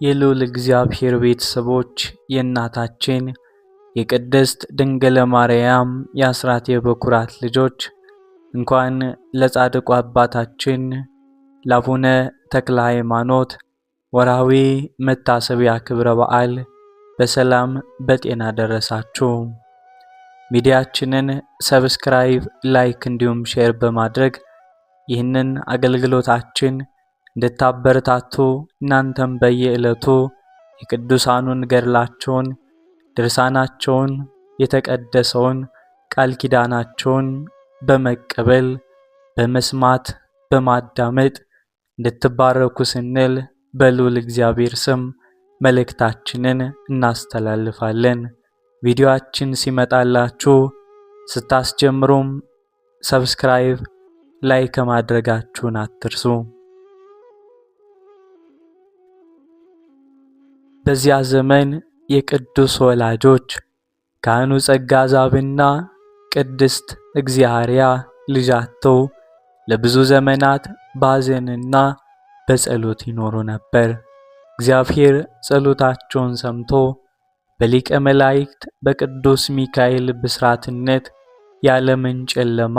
የልዑል እግዚአብሔር ቤተሰቦች የእናታችን የቅድስት ድንግል ማርያም የአስራት የበኩራት ልጆች እንኳን ለጻድቁ አባታችን ለአቡነ ተክለ ሃይማኖት ወርሃዊ መታሰቢያ ክብረ በዓል በሰላም በጤና ደረሳችሁ። ሚዲያችንን ሰብስክራይብ፣ ላይክ እንዲሁም ሼር በማድረግ ይህንን አገልግሎታችን እንድታበረታቱ እናንተም በየዕለቱ የቅዱሳኑን ገድላቸውን፣ ድርሳናቸውን፣ የተቀደሰውን ቃል ኪዳናቸውን በመቀበል በመስማት በማዳመጥ እንድትባረኩ ስንል በልዑል እግዚአብሔር ስም መልእክታችንን እናስተላልፋለን። ቪዲዮአችን ሲመጣላችሁ ስታስጀምሩም ሰብስክራይብ፣ ላይክ ማድረጋችሁን አትርሱ። በዚያ ዘመን የቅዱስ ወላጆች ካህኑ ጸጋ ዛብና ቅድስት እግዚአርያ ልጅ አጥተው ለብዙ ዘመናት በሐዘንና በጸሎት ይኖሩ ነበር። እግዚአብሔር ጸሎታቸውን ሰምቶ በሊቀ መላእክት በቅዱስ ሚካኤል ብስራትነት የዓለምን ጨለማ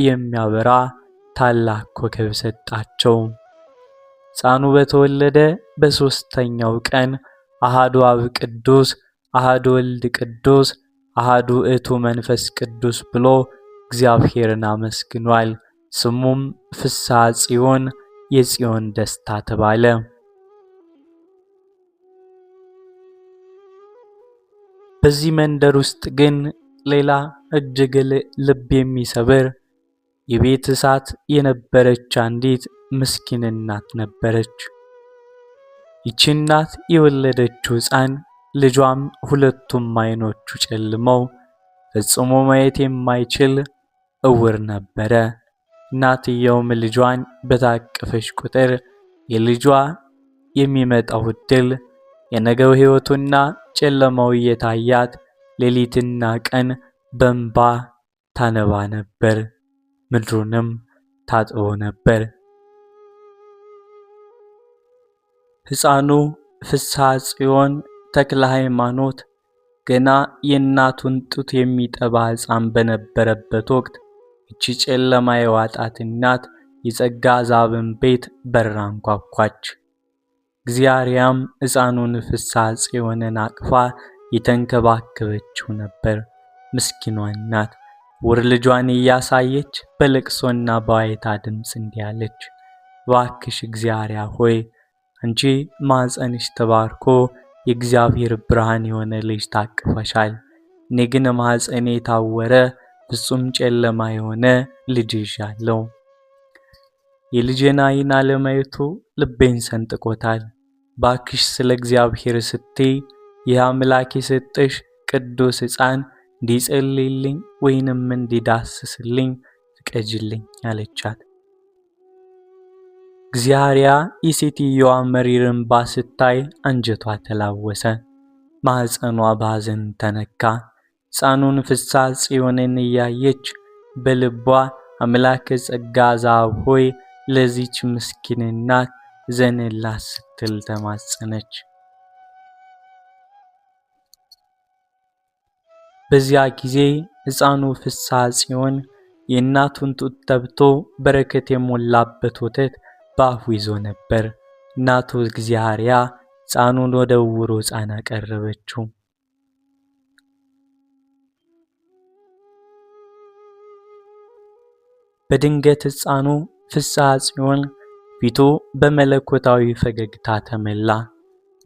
የሚያበራ ታላቅ ኮከብ ሰጣቸው። ሕፃኑ በተወለደ በሦስተኛው ቀን አሃዱ አብ ቅዱስ፣ አሃዱ ወልድ ቅዱስ፣ አሃዱ ውእቱ መንፈስ ቅዱስ ብሎ እግዚአብሔርን አመስግኗል። ስሙም ፍስሐ ጽዮን የጽዮን ደስታ ተባለ። በዚህ መንደር ውስጥ ግን ሌላ እጅግ ልብ የሚሰብር የቤት እሳት የነበረች አንዲት ምስኪን እናት ነበረች። ይህች እናት የወለደችው ሕፃን ልጇም ሁለቱም ዓይኖቹ ጨልመው ፈጽሞ ማየት የማይችል እውር ነበረ። እናትየውም ልጇን በታቀፈች ቁጥር የልጇ የሚመጣው ዕድል የነገው ሕይወቱና ጨለማው እየታያት ሌሊትና ቀን በእንባ ታነባ ነበር፣ ምድሩንም ታጥቦ ነበር። ሕፃኑ ፍስሐ ጽዮን ተክለ ሃይማኖት ገና የእናቱን ጡት የሚጠባ ሕፃን በነበረበት ወቅት እቺ ጨለማ የዋጣት እናት የጸጋ ዛብን ቤት በር አንኳኳች። እግዚአርያም ሕፃኑን ፍስሐ ጽዮንን አቅፋ የተንከባከበችው ነበር። ምስኪኗ እናት ውር ልጇን እያሳየች በለቅሶና በዋይታ ድምፅ እንዲህ አለች፣ እባክሽ እግዚአርያ ሆይ አንቺ ማኅፀንሽ ተባርኮ የእግዚአብሔር ብርሃን የሆነ ልጅ ታቅፈሻል። እኔ ግን ማኅፀኔ የታወረ ፍጹም ጨለማ የሆነ ልጅ ይዣለሁ። የልጄን ዓይን አለማየቱ ልቤን ሰንጥቆታል። ባክሽ ስለ እግዚአብሔር ስትይ ይህ አምላክ የሰጠሽ ቅዱስ ሕፃን እንዲጸልይልኝ ወይንም እንዲዳስስልኝ ፍቀጅልኝ አለቻት። እግዚአርያ የሴትየዋ መሪር እንባ ስታይ አንጀቷ ተላወሰ፣ ማኅፀኗ በሐዘን ተነካ። ሕፃኑን ፍስሐ ጽዮንን እያየች በልቧ አምላከ ጸጋ ዛብ ሆይ ለዚች ምስኪን እናት ዘንላት ስትል ተማጸነች። በዚያ ጊዜ ሕፃኑ ፍስሐ ጽዮን የእናቱን ጡት ተብቶ በረከት የሞላበት ወተት በአፉ ይዞ ነበር። እናቱ እግዚአርያ ሕፃኑን ወደ ዕውሩ ሕፃን አቀረበችው። በድንገት ሕፃኑ ፍስሐ ጽዮን ፊቱ በመለኮታዊ ፈገግታ ተመላ።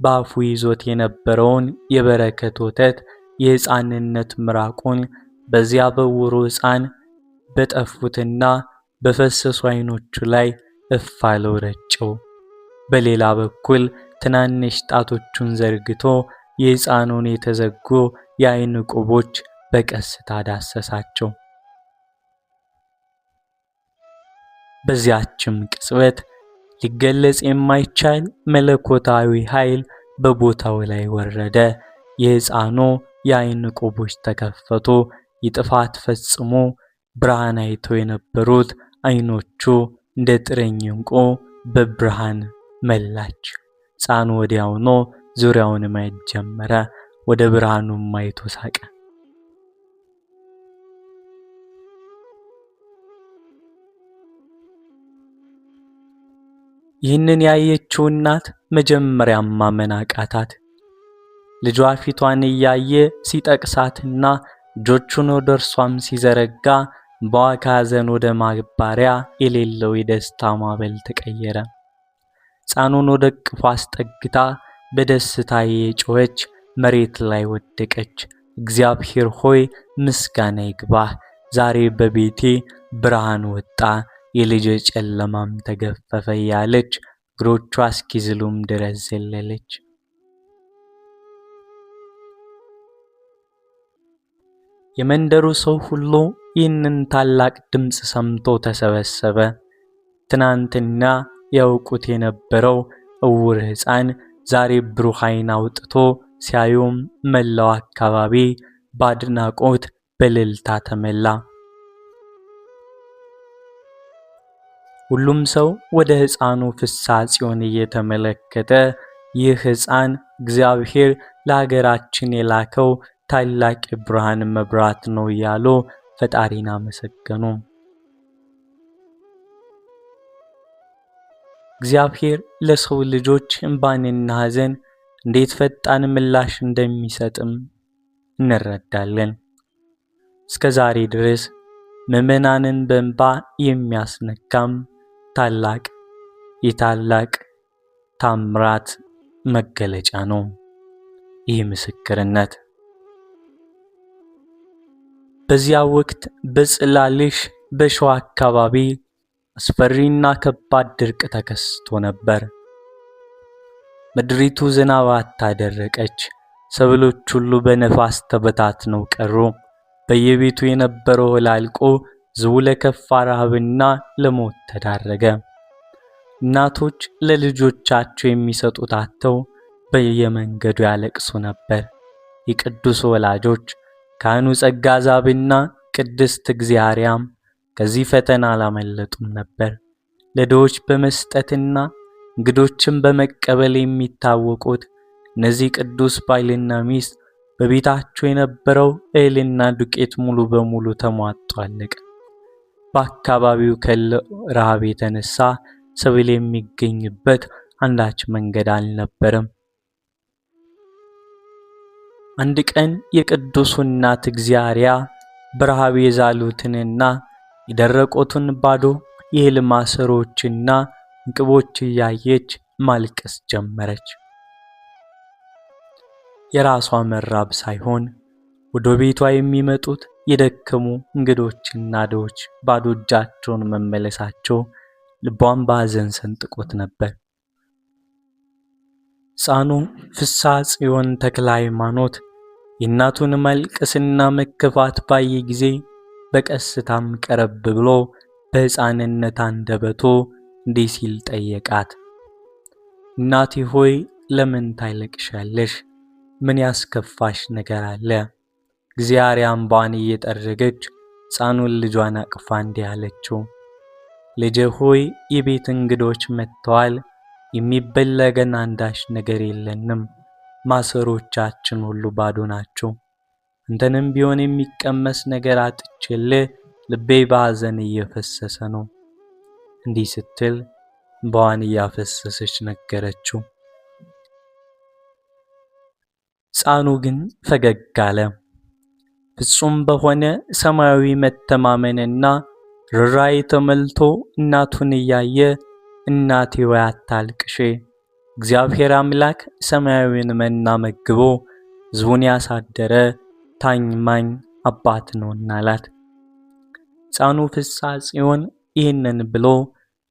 በአፉ ይዞት የነበረውን የበረከት ወተት የሕፃንነት ምራቁን በዚያ በዕውሩ ሕፃን በጠፉትና በፈሰሱ ዓይኖቹ ላይ እፍ አለው ረጨው። በሌላ በኩል ትናንሽ ጣቶቹን ዘርግቶ የሕፃኑን የተዘጉ የዓይን ቁቦች በቀስታ ዳሰሳቸው። በዚያችም ቅጽበት ሊገለጽ የማይቻል መለኮታዊ ኃይል በቦታው ላይ ወረደ። የሕፃኑ የዓይን ቁቦች ተከፈቱ። ይጥፋት ፈጽሞ ብርሃን አይተው የነበሩት ዓይኖቹ እንደ ጥረኝ ዕንቁ በብርሃን መላች። ሕፃኑ ወዲያውኑ ዙሪያውን ማየት ጀመረ። ወደ ብርሃኑም አይቶ ሳቀ። ይህንን ያየችው እናት መጀመሪያም ማመን አቃታት። ልጇ ፊቷን እያየ ሲጠቅሳትና እጆቹን ወደ እርሷም ሲዘረጋ በሐዘን ወደ ማባሪያ የሌለው የደስታ ማዕበል ተቀየረ። ሕፃኑን ወደ እቅፏ አስጠግታ በደስታ የጮኸች መሬት ላይ ወደቀች። እግዚአብሔር ሆይ ምስጋና ይግባህ፣ ዛሬ በቤቴ ብርሃን ወጣ፣ የልጄ ጨለማም ተገፈፈ እያለች እግሮቿ እስኪዝሉም ድረስ ዘለለች። የመንደሩ ሰው ሁሉ ይህንን ታላቅ ድምፅ ሰምቶ ተሰበሰበ። ትናንትና ያውቁት የነበረው እውር ሕፃን ዛሬ ብሩህ ዓይን አውጥቶ ሲያዩም መላው አካባቢ በአድናቆት በእልልታ ተሞላ። ሁሉም ሰው ወደ ሕፃኑ ፍስሐ ጽዮን እየተመለከተ ይህ ሕፃን እግዚአብሔር ለሀገራችን የላከው ታላቅ ብርሃን መብራት ነው እያሉ ፈጣሪን አመሰገኑ። እግዚአብሔር ለሰው ልጆች እንባንና ሐዘን እንዴት ፈጣን ምላሽ እንደሚሰጥም እንረዳለን። እስከ ዛሬ ድረስ ምዕመናንን በእንባ የሚያስነካም ታላቅ የታላቅ ታምራት መገለጫ ነው ይህ ምስክርነት። በዚያ ወቅት በጽላልሽ በሸዋ አካባቢ አስፈሪና ከባድ ድርቅ ተከስቶ ነበር። ምድሪቱ ዝናብ አታደረቀች። ሰብሎች ሁሉ በነፋስ ተበታትነው ቀሩ። በየቤቱ የነበረው እህል አልቆ ሕዝቡ ለከፋ ረሃብና ለሞት ተዳረገ። እናቶች ለልጆቻቸው የሚሰጡት አጥተው በየመንገዱ ያለቅሱ ነበር። የቅዱስ ወላጆች ካህኑ ጸጋ ዛብና ቅድስት እግዚአርያም ከዚህ ፈተና አላመለጡም ነበር። ለድሆች በመስጠትና እንግዶችን በመቀበል የሚታወቁት እነዚህ ቅዱስ ባልና ሚስት በቤታቸው የነበረው እህልና ዱቄት ሙሉ በሙሉ ተሟጦ አለቀ። በአካባቢው ካለው ረሃብ የተነሳ ሰብል የሚገኝበት አንዳች መንገድ አልነበረም። አንድ ቀን የቅዱሱ እናት እግዚአርያ በረሃብ የዛሉትንና የደረቁትን ባዶ የእህል ማሰሮችና እንቅቦች እያየች ማልቀስ ጀመረች። የራሷ መራብ ሳይሆን ወደ ቤቷ የሚመጡት የደከሙ እንግዶችና ድሆች ባዶ እጃቸውን መመለሳቸው ልቧን በሐዘን ሰንጥቆት ነበር። ሕፃኑ ፍስሐ ጽዮን ተክለ ሃይማኖት የእናቱን መልቀስና መከፋት ባየ ጊዜ በቀስታም ቀረብ ብሎ በሕፃንነት አንደበቱ እንዲህ ሲል ጠየቃት። እናቴ ሆይ ለምን ታለቅሻለሽ? ምን ያስከፋሽ ነገር አለ? እግዚአርያ እንባዋን እየጠረገች ሕፃኑን ልጇን አቅፋ እንዲህ አለችው። ልጄ ሆይ የቤት እንግዶች መጥተዋል። የሚበላ ገና አንዳች ነገር የለንም። ማሰሮቻችን ሁሉ ባዶ ናቸው። አንተንም ቢሆን የሚቀመስ ነገር አጥቼልህ ልቤ በሐዘን እየፈሰሰ ነው። እንዲህ ስትል እንባዋን እያፈሰሰች ነገረችው። ሕፃኑ ግን ፈገግ አለ። ፍጹም በሆነ ሰማያዊ መተማመንና ርኅራኄ ተሞልቶ እናቱን እያየ እናቴ ወይ አታልቅሺ፣ እግዚአብሔር አምላክ ሰማያዊውን መና መግቦ ሕዝቡን ያሳደረ ታማኝ አባት ነውና አላት። ሕፃኑ ፍስሐ ጽዮን ይህንን ብሎ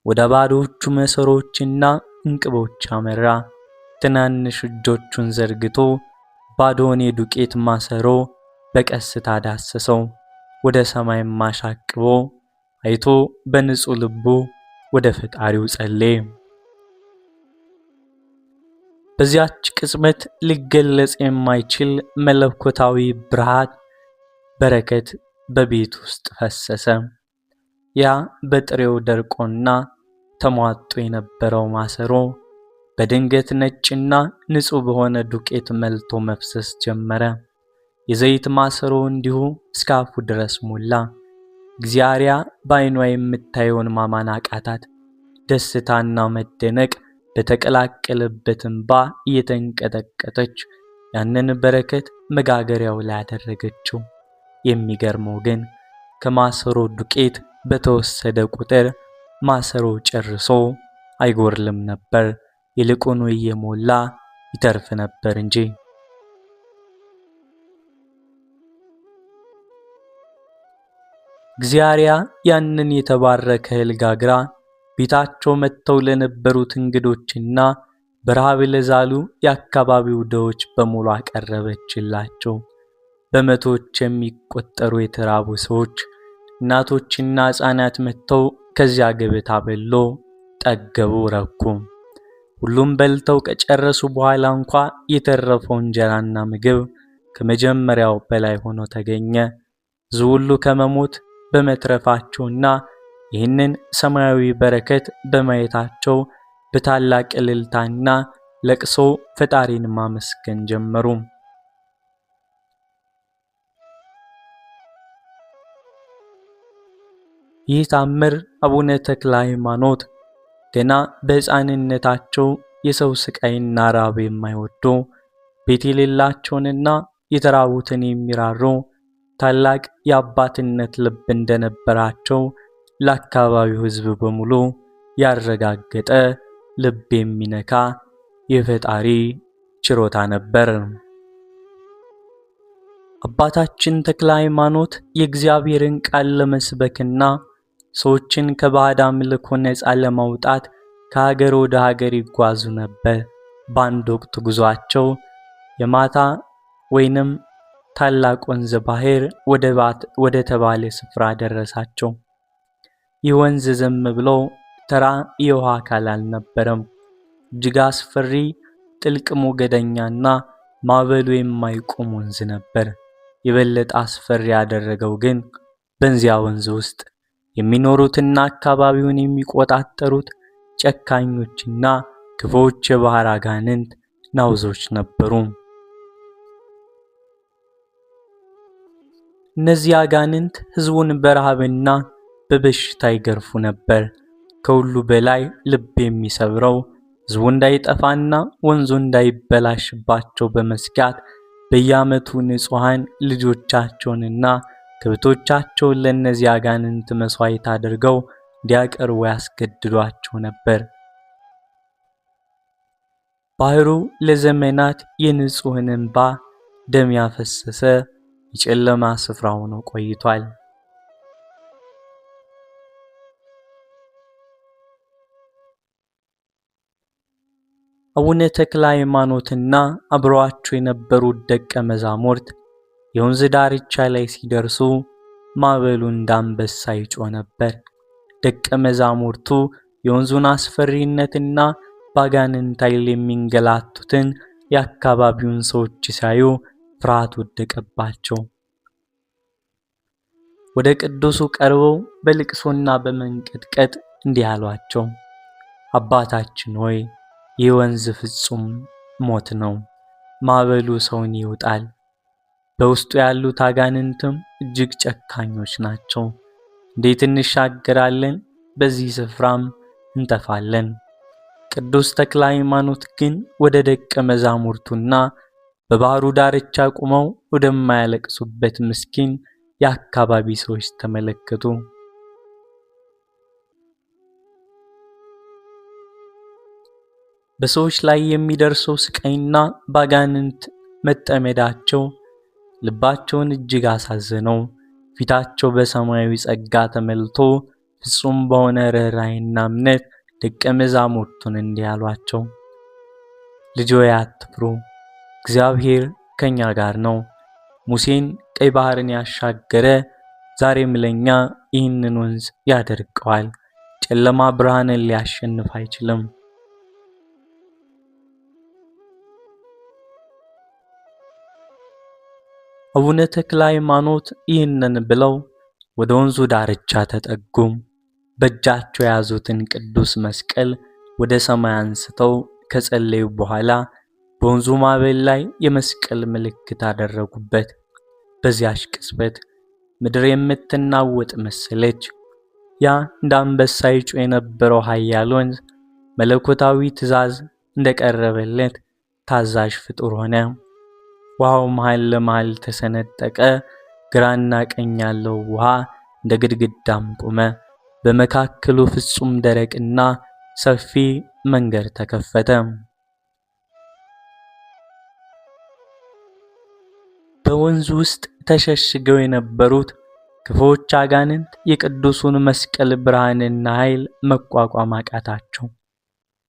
ወደ ባዶዎቹ ማሰሮችና እንቅቦች አመራ። ትናንሽ እጆቹን ዘርግቶ ባዶውን የዱቄት ማሰሮ በቀስታ ዳሰሰው። ወደ ሰማይም አሻቅቦ አይቶ በንጹህ ልቡ ወደ ፈጣሪው ጸለየ። በዚያች ቅጽበት ሊገለጽ የማይችል መለኮታዊ ብርሃን በረከት በቤት ውስጥ ፈሰሰ። ያ በጥሬው ደርቆና ተሟጦ የነበረው ማሰሮ በድንገት ነጭና ንጹሕ በሆነ ዱቄት መልቶ መፍሰስ ጀመረ። የዘይት ማሰሮ እንዲሁ እስከ አፉ ድረስ ሞላ። እግዚአብሔር በዓይኗ የምታየውን ማመን አቃታት። ደስታና መደነቅ በተቀላቀለበት እንባ እየተንቀጠቀጠች ያንን በረከት መጋገሪያው ላይ አደረገችው። የሚገርመው ግን ከማሰሮ ዱቄት በተወሰደ ቁጥር ማሰሮ ጨርሶ አይጎርልም ነበር፣ ይልቁኑ እየሞላ ይተርፍ ነበር እንጂ። እግዚአብሔር ያንን የተባረከ እህል ጋግራ ቤታቸው መጥተው ለነበሩት እንግዶችና በረሃብ ለዛሉ የአካባቢው ድሆች በሙሉ አቀረበችላቸው። በመቶዎች የሚቆጠሩ የተራቡ ሰዎች፣ እናቶችና ሕፃናት መጥተው ከዚያ ገበታ በሎ ጠገቡ፣ ረኩ። ሁሉም በልተው ከጨረሱ በኋላ እንኳ የተረፈው እንጀራና ምግብ ከመጀመሪያው በላይ ሆኖ ተገኘ። ሕዝቡ ሁሉ ከመሞት በመትረፋቸውና ይህንን ሰማያዊ በረከት በማየታቸው በታላቅ እልልታና ለቅሶ ፈጣሪን ማመስገን ጀመሩ። ይህ ታምር አቡነ ተክለ ሃይማኖት ገና በሕፃንነታቸው የሰው ስቃይና ራብ የማይወዱ ቤት የሌላቸውንና የተራቡትን የሚራሩ ታላቅ የአባትነት ልብ እንደነበራቸው ለአካባቢው ሕዝብ በሙሉ ያረጋገጠ ልብ የሚነካ የፈጣሪ ችሮታ ነበር። አባታችን ተክለ ሃይማኖት የእግዚአብሔርን ቃል ለመስበክና ሰዎችን ከባዕድ አምልኮ ነፃ ለማውጣት ከሀገር ወደ ሀገር ይጓዙ ነበር። በአንድ ወቅት ጉዟቸው የማታ ወይንም ታላቅ ወንዝ ባህር ወደ ተባለ ስፍራ ደረሳቸው። ይህ ወንዝ ዝም ብሎ ተራ የውሃ አካል አልነበረም። እጅግ አስፈሪ፣ ጥልቅ ሞገደኛና ማዕበሉ የማይቆም ወንዝ ነበር። የበለጠ አስፈሪ ያደረገው ግን በዚያ ወንዝ ውስጥ የሚኖሩትና አካባቢውን የሚቆጣጠሩት ጨካኞችና ክፉዎች የባህር አጋንንት ናውዞች ነበሩ። እነዚህ አጋንንት ሕዝቡን በረሃብና በበሽታ ይገርፉ ነበር። ከሁሉ በላይ ልብ የሚሰብረው ሕዝቡ እንዳይጠፋና ወንዙ እንዳይበላሽባቸው በመስጋት በየዓመቱ ንጹሐን ልጆቻቸውንና ከብቶቻቸውን ለእነዚህ አጋንንት መስዋዕት አድርገው እንዲያቀርቡ ያስገድዷቸው ነበር። ባህሩ ለዘመናት የንጹሕን እንባ ደም ያፈሰሰ የጨለማ ስፍራ ሆኖ ቆይቷል። አቡነ ተክለ ሃይማኖትና አብረዋቸው የነበሩት ደቀ መዛሙርት የወንዝ ዳርቻ ላይ ሲደርሱ ማዕበሉ እንደ አንበሳ ይጮህ ነበር። ደቀ መዛሙርቱ የወንዙን አስፈሪነትና በአጋንንት ኃይል የሚንገላቱትን የአካባቢውን ሰዎች ሲያዩ ፍርሃት ወደቀባቸው። ወደ ቅዱሱ ቀርበው በልቅሶና በመንቀጥቀጥ እንዲህ አሏቸው፣ አባታችን ሆይ ይህ ወንዝ ፍጹም ሞት ነው። ማዕበሉ ሰውን ይውጣል። በውስጡ ያሉት አጋንንትም እጅግ ጨካኞች ናቸው። እንዴት እንሻገራለን? በዚህ ስፍራም እንጠፋለን። ቅዱስ ተክለ ሃይማኖት ግን ወደ ደቀ መዛሙርቱና በባህሩ ዳርቻ ቆመው ወደማያለቅሱበት ምስኪን የአካባቢ ሰዎች ተመለከቱ። በሰዎች ላይ የሚደርሰው ስቃይና ባጋንንት መጠመዳቸው ልባቸውን እጅግ አሳዘነው። ፊታቸው በሰማያዊ ጸጋ ተመልቶ ፍጹም በሆነ ርኅራኄና እምነት ደቀ መዛሙርቱን እንዲህ አሏቸው፣ ልጆች አትፍሩ፣ እግዚአብሔር ከኛ ጋር ነው። ሙሴን ቀይ ባህርን ያሻገረ ዛሬም ለኛ ይህንን ወንዝ ያደርቀዋል። ጨለማ ብርሃንን ሊያሸንፍ አይችልም። አቡነ ተክለ ሃይማኖት ይህንን ብለው ወደ ወንዙ ዳርቻ ተጠጉ። በእጃቸው የያዙትን ቅዱስ መስቀል ወደ ሰማይ አንስተው ከጸለዩ በኋላ በወንዙ ማዕበል ላይ የመስቀል ምልክት አደረጉበት። በዚያች ቅጽበት ምድር የምትናወጥ መሰለች። ያ እንደ አንበሳ ይጮህ የነበረው ኃያል ወንዝ መለኮታዊ ትእዛዝ እንደቀረበለት ታዛዥ ፍጡር ሆነ። ውሃው መሃል ለመሃል ተሰነጠቀ። ግራና ቀኝ ያለው ውሃ እንደ ግድግዳም ቆመ። በመካከሉ ፍጹም ደረቅና ሰፊ መንገድ ተከፈተ። በወንዙ ውስጥ ተሸሽገው የነበሩት ክፉዎች አጋንንት የቅዱሱን መስቀል ብርሃንና ኃይል መቋቋም አቃታቸው።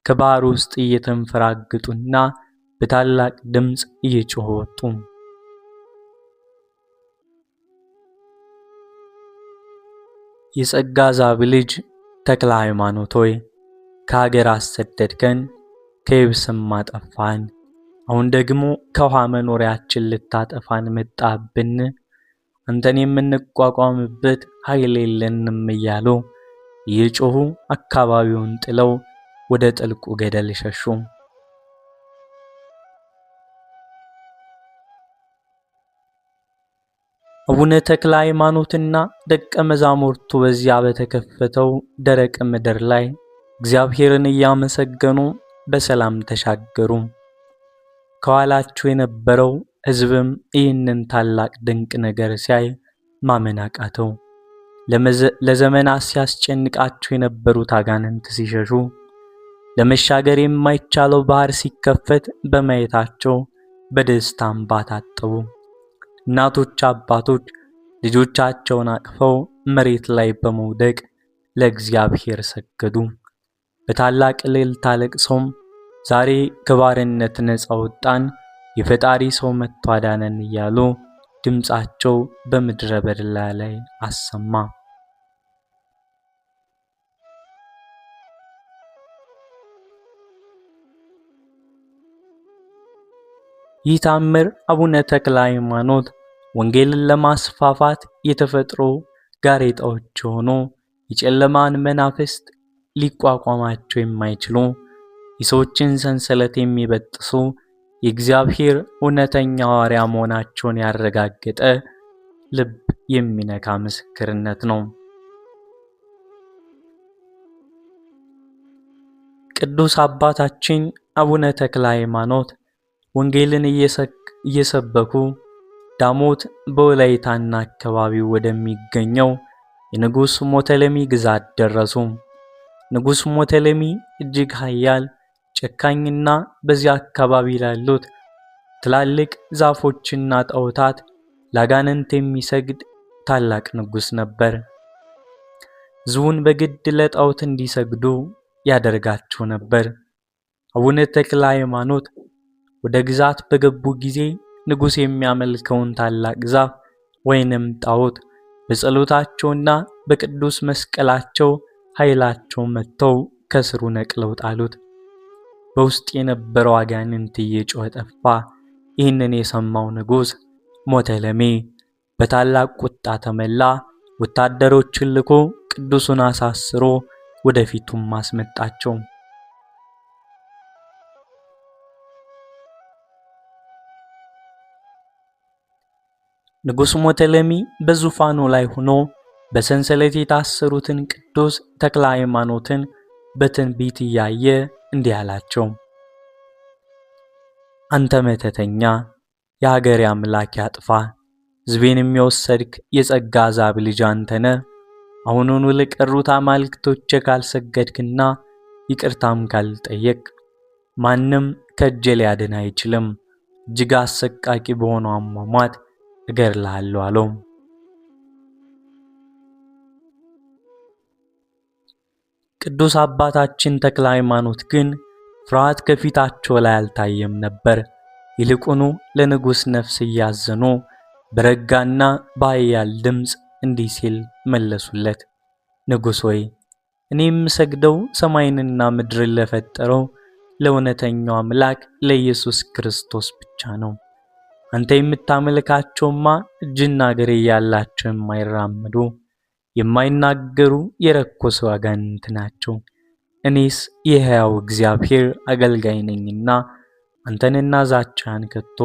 ከባህር ውስጥ እየተንፈራገጡና በታላቅ ድምፅ እየጮሁ ወጡ። የጸጋ ዛብ ልጅ ተክለ ሃይማኖት ሆይ ከሀገር አሰደድከን፣ ከየብስም አጠፋን። አሁን ደግሞ ከውሃ መኖሪያችን ልታጠፋን መጣብን። አንተን የምንቋቋምበት ኃይል የለንም እያሉ እየጮሁ አካባቢውን ጥለው ወደ ጥልቁ ገደል ሸሹ። አቡነ ተክለ ሃይማኖትና ደቀ መዛሙርቱ በዚያ በተከፈተው ደረቅ ምድር ላይ እግዚአብሔርን እያመሰገኑ በሰላም ተሻገሩ። ከኋላቸው የነበረው ሕዝብም ይህንን ታላቅ ድንቅ ነገር ሲያይ ማመን አቃተው። ለዘመናት ሲያስጨንቃቸው የነበሩት አጋንንት ሲሸሹ፣ ለመሻገር የማይቻለው ባህር ሲከፈት በማየታቸው በደስታ እንባ ታጠቡ። እናቶች፣ አባቶች ልጆቻቸውን አቅፈው መሬት ላይ በመውደቅ ለእግዚአብሔር ሰገዱ። በታላቅ እልልታ ለቅሶም ዛሬ ከባርነት ነፃ ወጣን፣ የፈጣሪ ሰው መጥቶ አዳነን እያሉ ድምፃቸው በምድረ በዳ ላይ አሰማ። ይህ ታምር አቡነ ተክለ ሃይማኖት ወንጌልን ለማስፋፋት የተፈጥሮ ጋሬጣዎች ሆኖ የጨለማን መናፍስት ሊቋቋማቸው የማይችሉ የሰዎችን ሰንሰለት የሚበጥሱ የእግዚአብሔር እውነተኛ ሐዋርያ መሆናቸውን ያረጋገጠ ልብ የሚነካ ምስክርነት ነው። ቅዱስ አባታችን አቡነ ተክለ ሃይማኖት ወንጌልን እየሰበኩ ዳሞት በወላይታና አካባቢው ወደሚገኘው የንጉሥ ሞተለሚ ግዛት ደረሱ። ንጉሥ ሞተለሚ እጅግ ኃያል ጨካኝና በዚያ አካባቢ ላሉት ትላልቅ ዛፎችና ጣዖታት ለአጋንንት የሚሰግድ ታላቅ ንጉሥ ነበር። ሕዝቡን በግድ ለጣዖት እንዲሰግዱ ያደርጋቸው ነበር። አቡነ ተክለ ሃይማኖት ወደ ግዛት በገቡ ጊዜ ንጉሥ የሚያመልከውን ታላቅ ዛፍ ወይንም ጣዖት በጸሎታቸውና በቅዱስ መስቀላቸው ኃይላቸው መጥተው ከስሩ ነቅለው ጣሉት። በውስጥ የነበረው አጋንንት እየጮኸ ጠፋ። ይህንን የሰማው ንጉሥ ሞተለሚ በታላቅ ቁጣ ተመላ። ወታደሮችን ልኮ ቅዱሱን አሳስሮ ወደፊቱም አስመጣቸው። ንጉሥ ሞተለሚ በዙፋኑ ላይ ሆኖ በሰንሰለት የታሰሩትን ቅዱስ ተክለ ሃይማኖትን በትንቢት እያየ እንዲህ አላቸው። አንተ መተተኛ፣ የሀገሬ አምላክ ያጥፋ፣ ሕዝቤን የሚወሰድክ የጸጋ ዛብ ልጅ አንተነ። አሁኑኑ ለቀሩት አማልክቶቼ ካልሰገድክና ይቅርታም ካልጠየቅ ማንም ከእጄ ሊያድን አይችልም። እጅግ አሰቃቂ በሆነው አሟሟት እገድልሃለሁ አለው። ቅዱስ አባታችን ተክለ ሃይማኖት ግን ፍርሃት ከፊታቸው ላይ አልታየም ነበር። ይልቁኑ ለንጉሥ ነፍስ እያዘኑ በረጋና በኃያል ድምፅ እንዲህ ሲል መለሱለት። ንጉሥ ሆይ እኔ የምሰግደው ሰማይንና ምድርን ለፈጠረው ለእውነተኛው አምላክ ለኢየሱስ ክርስቶስ ብቻ ነው። አንተ የምታመልካቸውማ እጅና እግር ያላቸው የማይራመዱ የማይናገሩ የረከሱ አጋንንት ናቸው። እኔስ የሕያው እግዚአብሔር አገልጋይ ነኝና አንተንና ዛቻህን ከቶ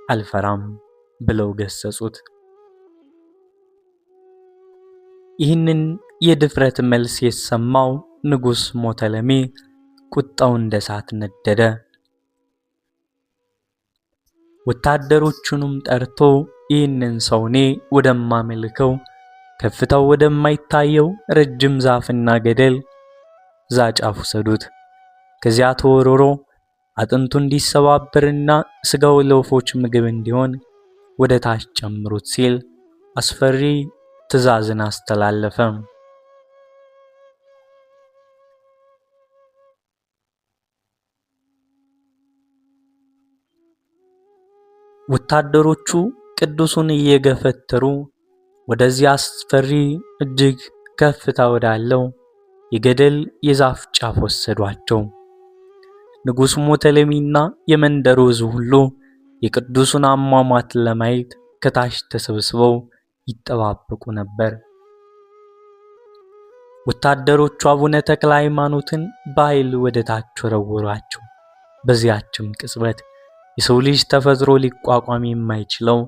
አልፈራም ብለው ገሰጹት። ይህንን የድፍረት መልስ የሰማው ንጉሥ ሞተለሜ ቁጣው እንደ እሳት ነደደ። ወታደሮቹንም ጠርቶ ይህንን ሰው እኔ ወደማመልከው ከፍታው ወደማይታየው ረጅም ዛፍና ገደል እዛ ጫፍ ውሰዱት፣ ከዚያ ተወርውሮ አጥንቱ እንዲሰባበርና ስጋው ለወፎች ምግብ እንዲሆን ወደ ታች ጨምሩት ሲል አስፈሪ ትእዛዝን አስተላለፈ። ወታደሮቹ ቅዱሱን እየገፈተሩ ወደዚያ አስፈሪ እጅግ ከፍታ ወዳለው የገደል የዛፍ ጫፍ ወሰዷቸው። ንጉሥ ሞተለሜና የመንደሩ ሕዝብ ሁሉ የቅዱሱን አሟሟት ለማየት ከታች ተሰብስበው ይጠባበቁ ነበር። ወታደሮቹ አቡነ ተክለ ሃይማኖትን በኃይል ወደ ታች ወረወሯቸው። በዚያችም ቅጽበት የሰው ልጅ ተፈጥሮ ሊቋቋም የማይችለው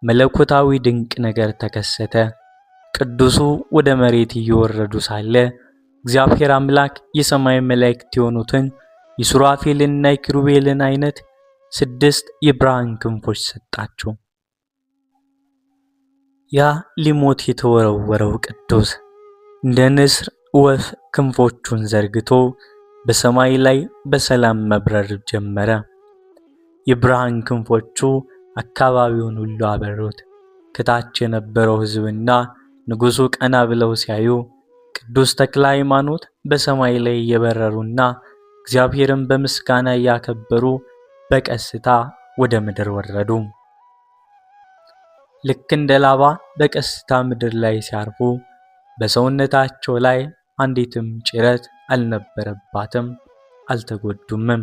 መለኮታዊ ድንቅ ነገር ተከሰተ። ቅዱሱ ወደ መሬት እየወረዱ ሳለ እግዚአብሔር አምላክ የሰማይ መላእክት የሆኑትን የሱራፌልንና የኪሩቤልን አይነት 6 የብርሃን ክንፎች ሰጣቸው። ያ ሊሞት የተወረወረው ቅዱስ እንደ ንስር ወፍ ክንፎቹን ዘርግቶ በሰማይ ላይ በሰላም መብረር ጀመረ። የብርሃን ክንፎቹ አካባቢውን ሁሉ አበሩት። ከታች የነበረው ሕዝብና ንጉሡ ቀና ብለው ሲያዩ ቅዱስ ተክለ ሃይማኖት በሰማይ ላይ እየበረሩና እግዚአብሔርን በምስጋና እያከበሩ በቀስታ ወደ ምድር ወረዱ። ልክ እንደ ላባ በቀስታ ምድር ላይ ሲያርፉ በሰውነታቸው ላይ አንዲትም ጭረት አልነበረባትም፣ አልተጎዱምም።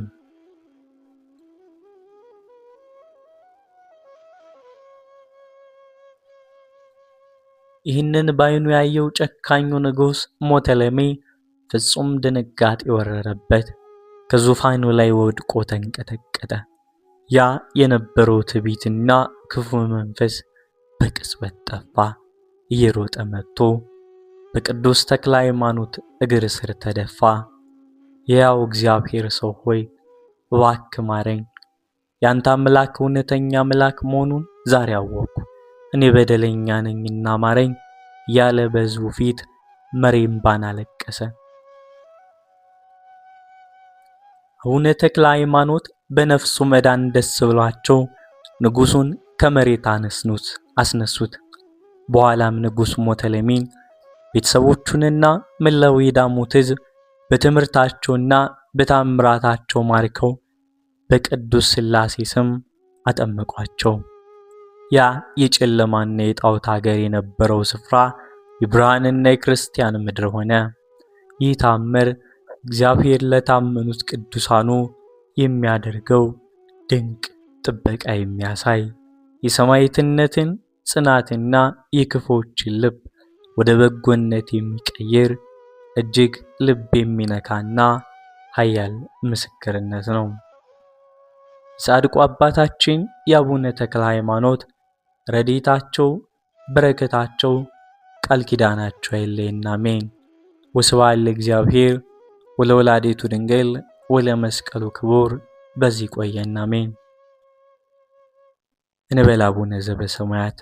ይህንን ባይኑ ያየው ጨካኙ ንጉሥ ሞተለሜ ፍጹም ድንጋጤ ወረረበት። ከዙፋኑ ላይ ወድቆ ተንቀጠቀጠ። ያ የነበረው ትዕቢትና ክፉ መንፈስ በቅጽበት ጠፋ። እየሮጠ መጥቶ በቅዱስ ተክለ ሃይማኖት እግር ስር ተደፋ። የሕያው እግዚአብሔር ሰው ሆይ እባክህ ማረኝ፣ ያንተ አምላክ እውነተኛ አምላክ መሆኑን ዛሬ አወቅሁ። እኔ በደለኛ ነኝና ማረኝ እያለ በሕዝቡ ፊት መሪር እንባን አለቀሰ። አቡነ ተክለ ሃይማኖት በነፍሱ መዳን ደስ ብሏቸው ንጉሡን ከመሬት አስነሱት። በኋላም ንጉሥ ሞተለሜን ቤተሰቦቹንና መላው የዳሞት ሕዝብ በትምህርታቸውና በታምራታቸው ማርከው በቅዱስ ሥላሴ ስም አጠመቋቸው። ያ የጨለማና የጣዖት ሀገር የነበረው ስፍራ የብርሃንና የክርስቲያን ምድር ሆነ። ይህ ታምር እግዚአብሔር ለታመኑት ቅዱሳኑ የሚያደርገው ድንቅ ጥበቃ የሚያሳይ የሰማዕትነትን ጽናትና የክፉዎችን ልብ ወደ በጎነት የሚቀይር እጅግ ልብ የሚነካና ኃያል ምስክርነት ነው። የጻድቁ አባታችን የአቡነ ተክለ ሃይማኖት ረድኤታቸው፣ በረከታቸው፣ ቃል ኪዳናቸው አይለየን። አሜን። ወስብሐት ለእግዚአብሔር ወለወላዲቱ ድንግል ወለመስቀሉ ክቡር። በዚህ ቆየን። አሜን። እንበል አቡነ ዘበሰማያት